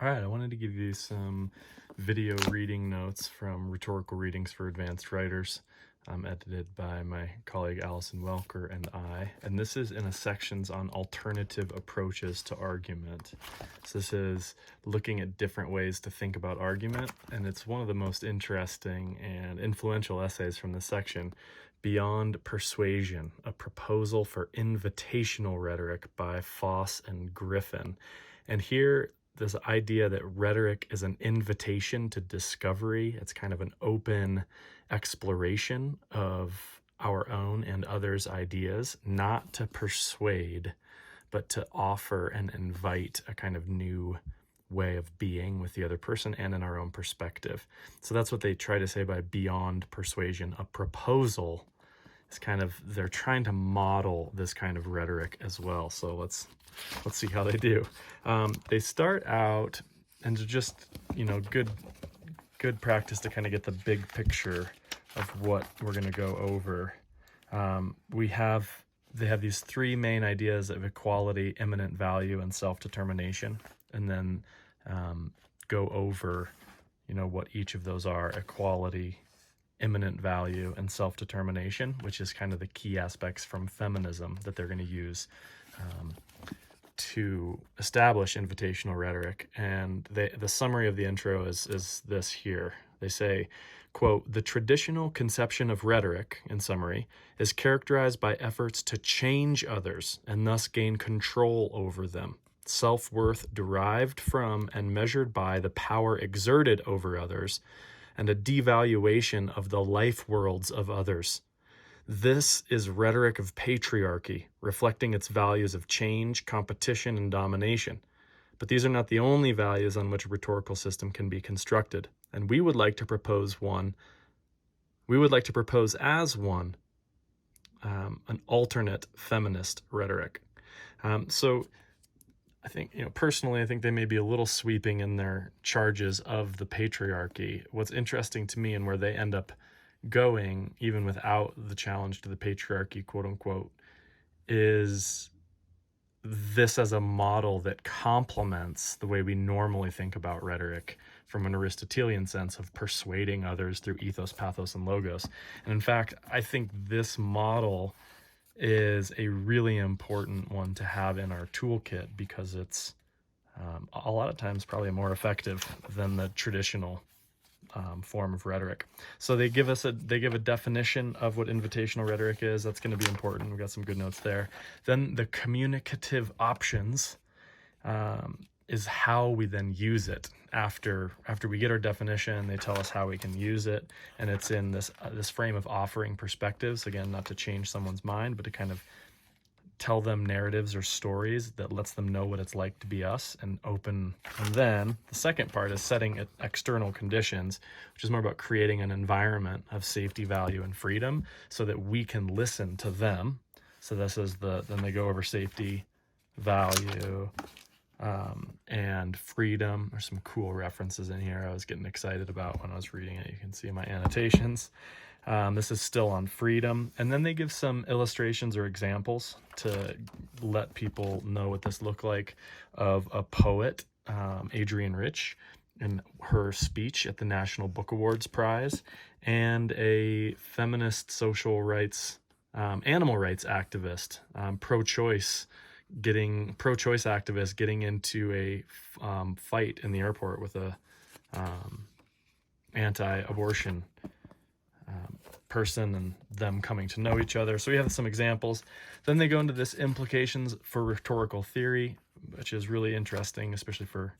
All right, I wanted to give you some video reading notes from Rhetorical Readings for Advanced Writers, edited by my colleague Allison Welker and I. And this is in a sections on alternative approaches to argument. So this is looking at different ways to think about argument, and it's one of the most interesting and influential essays from this section. Beyond Persuasion, a proposal for invitational rhetoric by Foss and Griffin. And here, this idea that rhetoric is an invitation to discovery. It's kind of an open exploration of our own and others' ideas, not to persuade, but to offer and invite a kind of new way of being with the other person and in our own perspective. So that's what they try to say by beyond persuasion. A proposal is kind of, they're trying to model this kind of rhetoric as well. So let's see how they do. They start out, and just, good practice to kind of get the big picture of what we're going to go over. They have these three main ideas of equality, immanent value, and self-determination, and then go over, what each of those are: equality, immanent value, and self-determination, which is kind of the key aspects from feminism that they're going to use to establish invitational rhetoric. And the summary of the intro is this here. They say, quote, "The traditional conception of rhetoric, in summary, is characterized by efforts to change others and thus gain control over them. Self-worth derived from and measured by the power exerted over others, and a devaluation of the life worlds of others. This is rhetoric of patriarchy, reflecting its values of change, competition, and domination. But these are not the only values on which a rhetorical system can be constructed, and we would like to propose as one, an alternate feminist rhetoric." So I think, personally, I think they may be a little sweeping in their charges of the patriarchy. What's interesting to me, and where they end up going, even without the challenge to the patriarchy, quote unquote, is this as a model that complements the way we normally think about rhetoric from an Aristotelian sense of persuading others through ethos, pathos, and logos. And in fact, I think this model is a really important one to have in our toolkit, because it's a lot of times probably more effective than the traditional form of rhetoric. So they give a definition of what invitational rhetoric is. That's going to be important. We've got some good notes there. Then the communicative options is how we then use it. After we get our definition, they tell us how we can use it, and it's in this frame of offering perspectives. Again, not to change someone's mind, but to kind of tell them narratives or stories that lets them know what it's like to be us and open. And then the second part is setting external conditions, which is more about creating an environment of safety, value, and freedom so that we can listen to them. So this is then they go over safety, value, and freedom. There's some cool references in here I was getting excited about when I was reading it. You can see my annotations. This is still on freedom. And then they give some illustrations or examples to let people know what this looked like, of a poet, Adrienne Rich, in her speech at the National Book Awards Prize, and a feminist social rights, animal rights activist, pro-choice activist getting into a fight in the airport with a anti-abortion person, and them coming to know each other. So we have some examples. Then they go into this implications for rhetorical theory, which is really interesting, especially for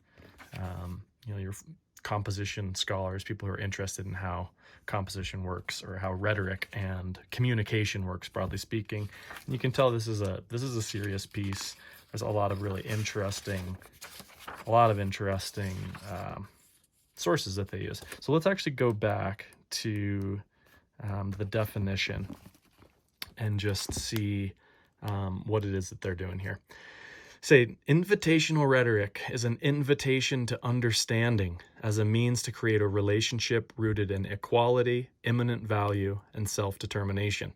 your composition scholars, people who are interested in how composition works, or how rhetoric and communication works, broadly speaking. And you can tell this is a serious piece. There's a lot of really interesting sources that they use. So let's actually go back to the definition and just see what it is that they're doing here. Say, invitational rhetoric is an invitation to understanding as a means to create a relationship rooted in equality, immanent value, and self-determination.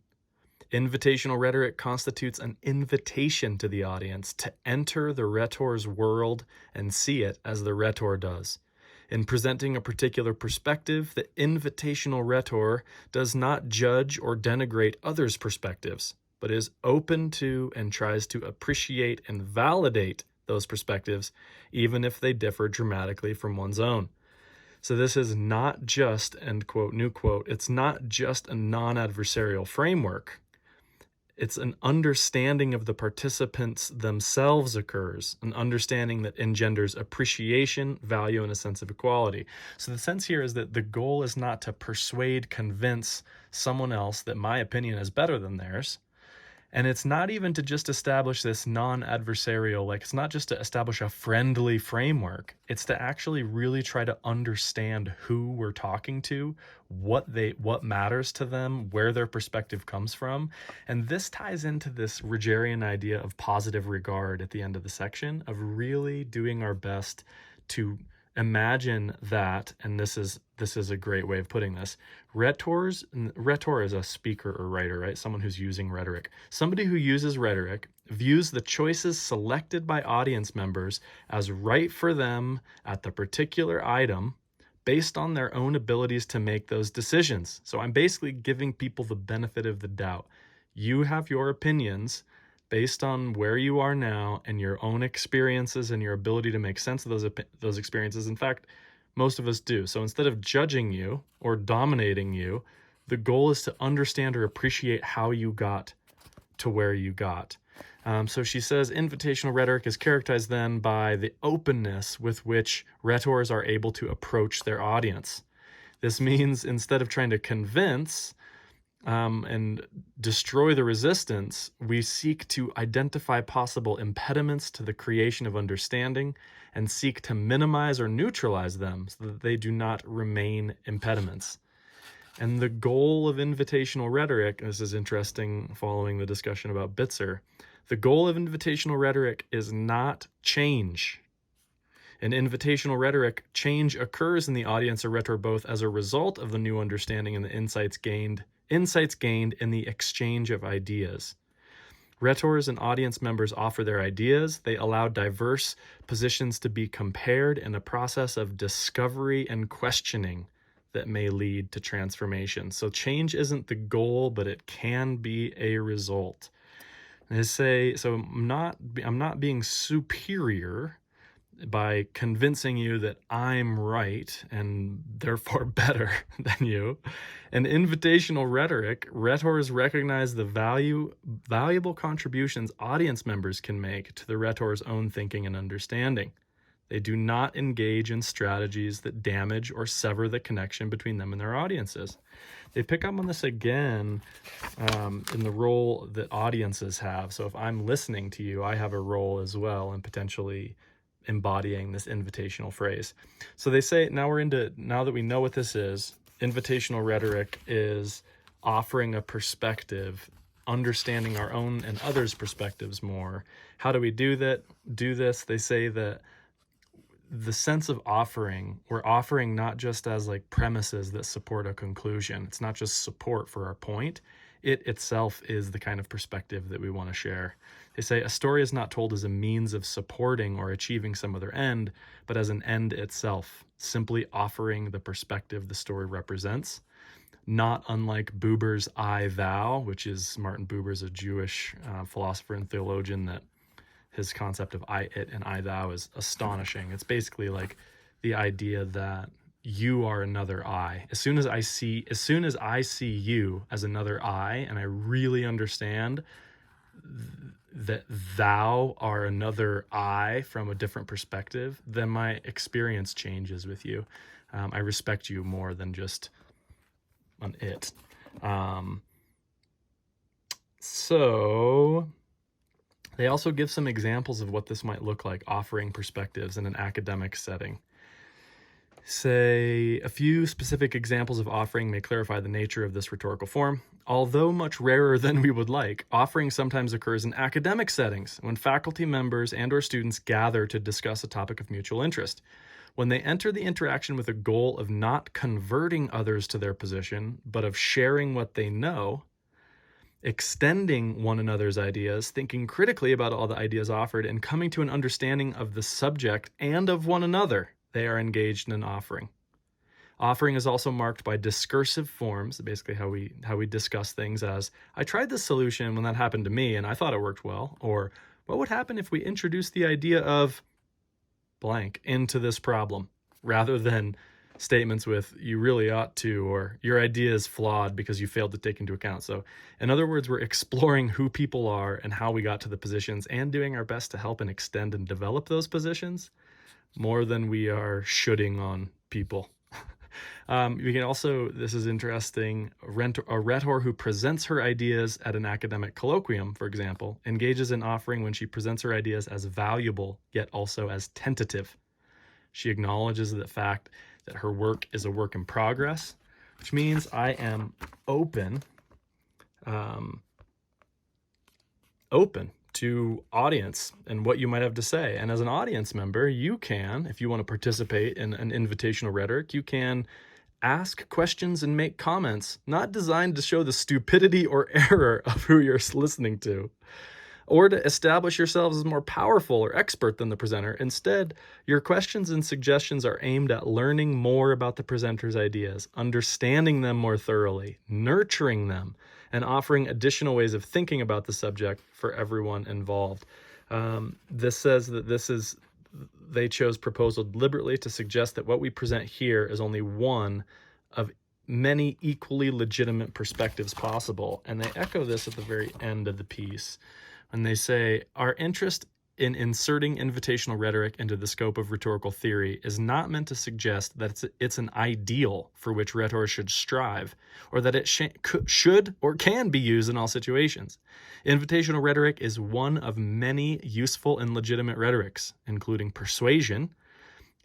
Invitational rhetoric constitutes an invitation to the audience to enter the rhetor's world and see it as the rhetor does. In presenting a particular perspective, the invitational rhetor does not judge or denigrate others' perspectives, but is open to and tries to appreciate and validate those perspectives, even if they differ dramatically from one's own. So this is not just, end quote, new quote, it's not just a non-adversarial framework. It's an understanding of the participants themselves occurs, an understanding that engenders appreciation, value, and a sense of equality. So the sense here is that the goal is not to persuade, convince someone else that my opinion is better than theirs. And it's not even to just establish this non-adversarial, like it's not just to establish a friendly framework. It's to actually really try to understand who we're talking to, what matters to them, where their perspective comes from. And this ties into this Rogerian idea of positive regard at the end of the section, of really doing our best to imagine that, and this is a great way of putting this. Rhetor is a speaker or writer, right? Someone who's using rhetoric. Somebody who uses rhetoric views the choices selected by audience members as right for them at the particular item based on their own abilities to make those decisions. So I'm basically giving people the benefit of the doubt. You have your opinions based on where you are now and your own experiences and your ability to make sense of those experiences. In fact, most of us do. So instead of judging you or dominating you, the goal is to understand or appreciate how you got to where you got. So she says invitational rhetoric is characterized then by the openness with which rhetors are able to approach their audience. This means instead of trying to convince and destroy the resistance, we seek to identify possible impediments to the creation of understanding and seek to minimize or neutralize them so that they do not remain impediments. And the goal of invitational rhetoric, this is interesting following the discussion about Bitzer, the goal of invitational rhetoric is not change. In invitational rhetoric, change occurs in the audience or rhetor both as a result of the new understanding and the insights gained in the exchange of ideas. Rhetors and audience members offer their ideas. They allow diverse positions to be compared in a process of discovery and questioning that may lead to transformation. So change isn't the goal, but it can be a result. And I say, so I'm not being superior by convincing you that I'm right and therefore better than you. In invitational rhetoric, rhetors recognize the valuable contributions audience members can make to the rhetor's own thinking and understanding. They do not engage in strategies that damage or sever the connection between them and their audiences. They pick up on this again in the role that audiences have. So if I'm listening to you, I have a role as well in potentially embodying this invitational phrase. So they say, now that we know what this is, invitational rhetoric is offering a perspective, understanding our own and others' perspectives more. How do we do this? They say that the sense of offering, we're offering not just as like premises that support a conclusion. It's not just support for our point. It itself is the kind of perspective that we want to share. They say a story is not told as a means of supporting or achieving some other end, but as an end itself, simply offering the perspective the story represents. Not unlike Buber's I, Thou, which is Martin Buber's a Jewish philosopher and theologian that his concept of I, it, and I, thou is astonishing. It's basically like the idea that you are another I. As soon as I see you as another I, and I really understand that thou are another I from a different perspective, then my experience changes with you. I respect you more than just an it. So they also give some examples of what this might look like, offering perspectives in an academic setting. Say, a few specific examples of offering may clarify the nature of this rhetorical form. Although much rarer than we would like, offering sometimes occurs in academic settings when faculty members and/or students gather to discuss a topic of mutual interest. When they enter the interaction with a goal of not converting others to their position, but of sharing what they know, extending one another's ideas, thinking critically about all the ideas offered, and coming to an understanding of the subject and of one another they are engaged in offering. Offering is also marked by discursive forms, basically how we discuss things as, I tried this solution when that happened to me and I thought it worked well, or what would happen if we introduced the idea of blank into this problem, rather than statements with you really ought to, or your idea is flawed because you failed to take into account. So in other words, we're exploring who people are and how we got to the positions and doing our best to help and extend and develop those positions more than we are shoulding on people. We can also, this is interesting, a rhetor who presents her ideas at an academic colloquium, for example, engages in offering when she presents her ideas as valuable, yet also as tentative. She acknowledges the fact that her work is a work in progress, which means I am open to audience and what you might have to say. And as an audience member, you can, if you want to participate in an invitational rhetoric, you can ask questions and make comments, not designed to show the stupidity or error of who you're listening to, or to establish yourselves as more powerful or expert than the presenter. Instead, your questions and suggestions are aimed at learning more about the presenter's ideas, understanding them more thoroughly, nurturing them, and offering additional ways of thinking about the subject for everyone involved. This says that they chose proposal deliberately to suggest that what we present here is only one of many equally legitimate perspectives possible. And they echo this at the very end of the piece. And they say, our interest in inserting invitational rhetoric into the scope of rhetorical theory is not meant to suggest that it's an ideal for which rhetoric should strive, or that it should or can be used in all situations. Invitational rhetoric is one of many useful and legitimate rhetorics, including persuasion.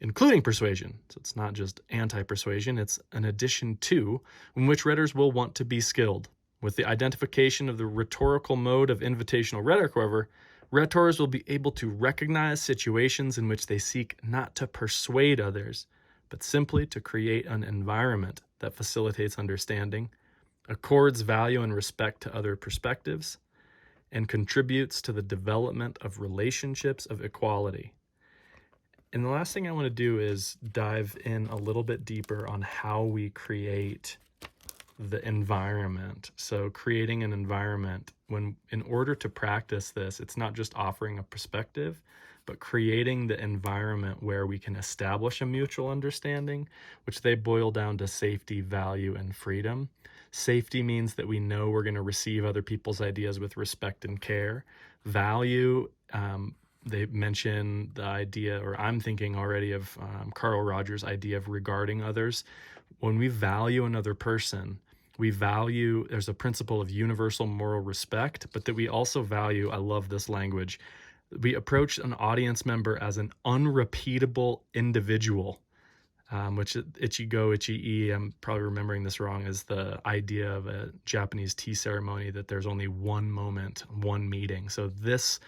So it's not just anti-persuasion, it's an addition to, in which rhetors will want to be skilled. With the identification of the rhetorical mode of invitational rhetoric, however, rhetors will be able to recognize situations in which they seek not to persuade others, but simply to create an environment that facilitates understanding, accords value and respect to other perspectives, and contributes to the development of relationships of equality. And the last thing I want to do is dive in a little bit deeper on how we create the environment. So creating an environment, when in order to practice this, it's not just offering a perspective, but creating the environment where we can establish a mutual understanding, which they boil down to safety, value, and freedom. Safety means that we know we're going to receive other people's ideas with respect and care. Value, they mention the idea, or I'm thinking already of Carl Rogers' idea of regarding others. When we value another person, there's a principle of universal moral respect, but that we also value, I love this language, we approach an audience member as an unrepeatable individual, which Ichigo Ichi-e, I'm probably remembering this wrong, is the idea of a Japanese tea ceremony, that there's only one moment, one meeting. So this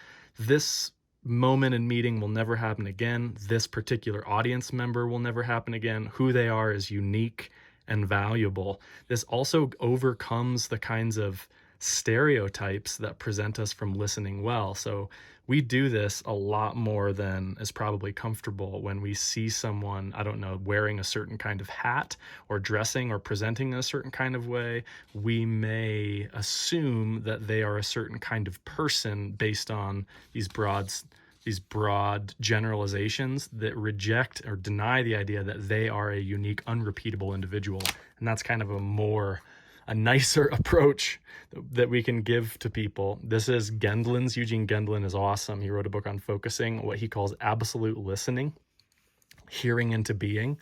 moment and meeting will never happen again. This particular audience member will never happen again. Who they are is unique and valuable. This also overcomes the kinds of stereotypes that prevent us from listening well. So we do this a lot more than is probably comfortable when we see someone, I don't know, wearing a certain kind of hat or dressing or presenting in a certain kind of way. We may assume that they are a certain kind of person based on these broad generalizations that reject or deny the idea that they are a unique, unrepeatable individual. And that's kind of a nicer approach that we can give to people. This is Gendlin's. Eugene Gendlin is awesome. He wrote a book on focusing, what he calls absolute listening, hearing into being.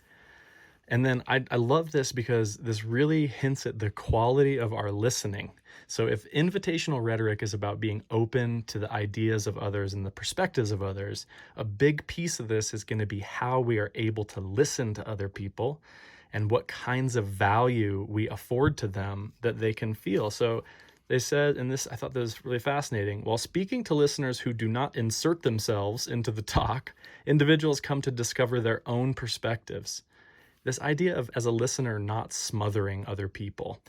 And then I love this because this really hints at the quality of our listening. So if invitational rhetoric is about being open to the ideas of others and the perspectives of others, a big piece of this is going to be how we are able to listen to other people and what kinds of value we afford to them that they can feel. So they said, and this, I thought this was really fascinating, while speaking to listeners who do not insert themselves into the talk, individuals come to discover their own perspectives. This idea of, as a listener, not smothering other people.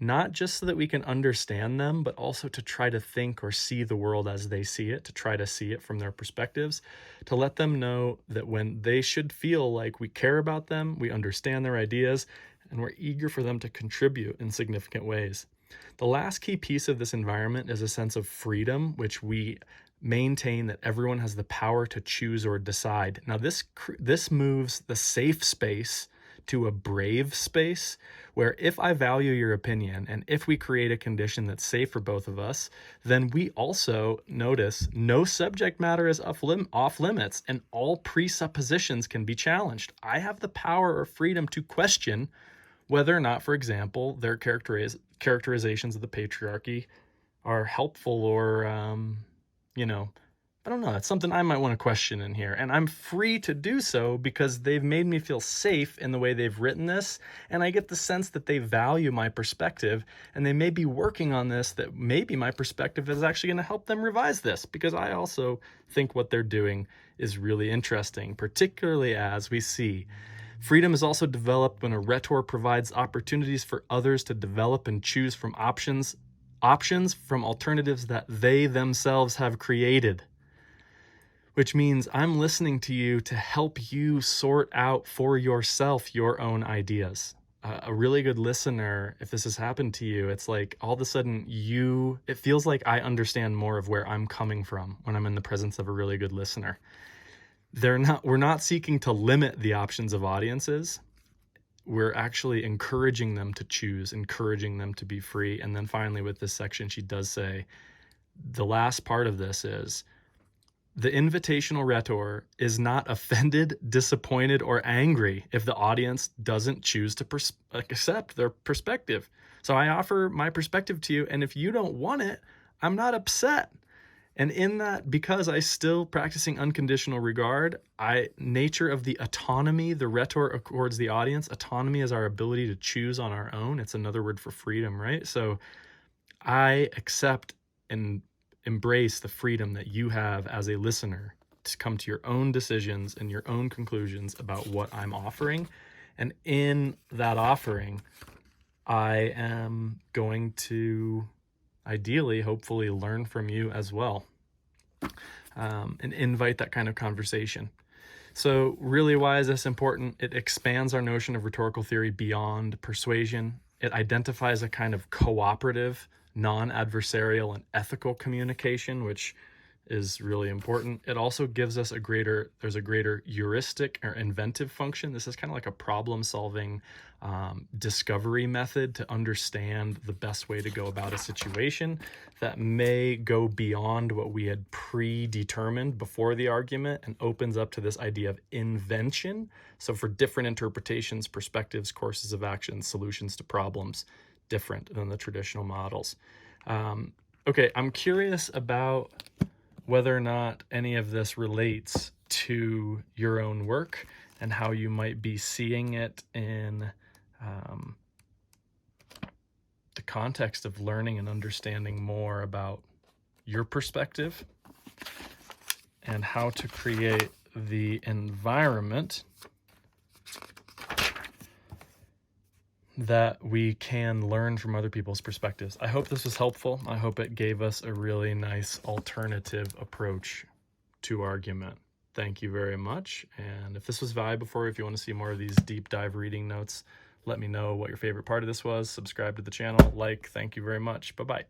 not just so that we can understand them, but also to try to think or see the world as they see it, to try to see it from their perspectives, to let them know that when they should feel like we care about them, we understand their ideas, and we're eager for them to contribute in significant ways. The last key piece of this environment is a sense of freedom, which we maintain that everyone has the power to choose or decide. Now, this moves the safe space to a brave space, where if I value your opinion and if we create a condition that's safe for both of us, then we also notice no subject matter is off limits and all presuppositions can be challenged. I have the power or freedom to question whether or not, for example, their characterizations of the patriarchy are helpful or, I don't know, that's something I might want to question in here. And I'm free to do so because they've made me feel safe in the way they've written this. And I get the sense that they value my perspective and they may be working on this, that maybe my perspective is actually going to help them revise this, because I also think what they're doing is really interesting, particularly as we see freedom is also developed when a rhetor provides opportunities for others to develop and choose from options from alternatives that they themselves have created. Which means I'm listening to you to help you sort out for yourself your own ideas. A really good listener, if this has happened to you, it's like all of a sudden it feels like I understand more of where I'm coming from when I'm in the presence of a really good listener. We're not seeking to limit the options of audiences. We're actually encouraging them to choose, encouraging them to be free. And then finally with this section, she does say, the last part of this is, the invitational rhetor is not offended, disappointed, or angry if the audience doesn't choose to accept their perspective. So I offer my perspective to you, and if you don't want it, I'm not upset. And in that, because I still practicing unconditional regard, nature of the autonomy the rhetor accords the audience. Autonomy is our ability to choose on our own. It's another word for freedom, right? So I accept and embrace the freedom that you have as a listener to come to your own decisions and your own conclusions about what I'm offering. And in that offering, I am going to ideally, hopefully, learn from you as well, and invite that kind of conversation. So really, why is this important? It expands our notion of rhetorical theory beyond persuasion. It identifies a kind of cooperative, non-adversarial, and ethical communication, which is really important. It also gives us there's a greater heuristic or inventive function. This is kind of like a problem-solving discovery method to understand the best way to go about a situation that may go beyond what we had predetermined before the argument and opens up to this idea of invention. So for different interpretations, perspectives, courses of action, solutions to problems, different than the traditional models. Okay, I'm curious about whether or not any of this relates to your own work and how you might be seeing it in the context of learning and understanding more about your perspective and how to create the environment that we can learn from other people's perspectives. I hope this was helpful. I hope it gave us a really nice alternative approach to argument. Thank you very much. And if this was valuable for you, if you want to see more of these deep dive reading notes, let me know what your favorite part of this was. Subscribe to the channel, like. Thank you very much. Bye-bye.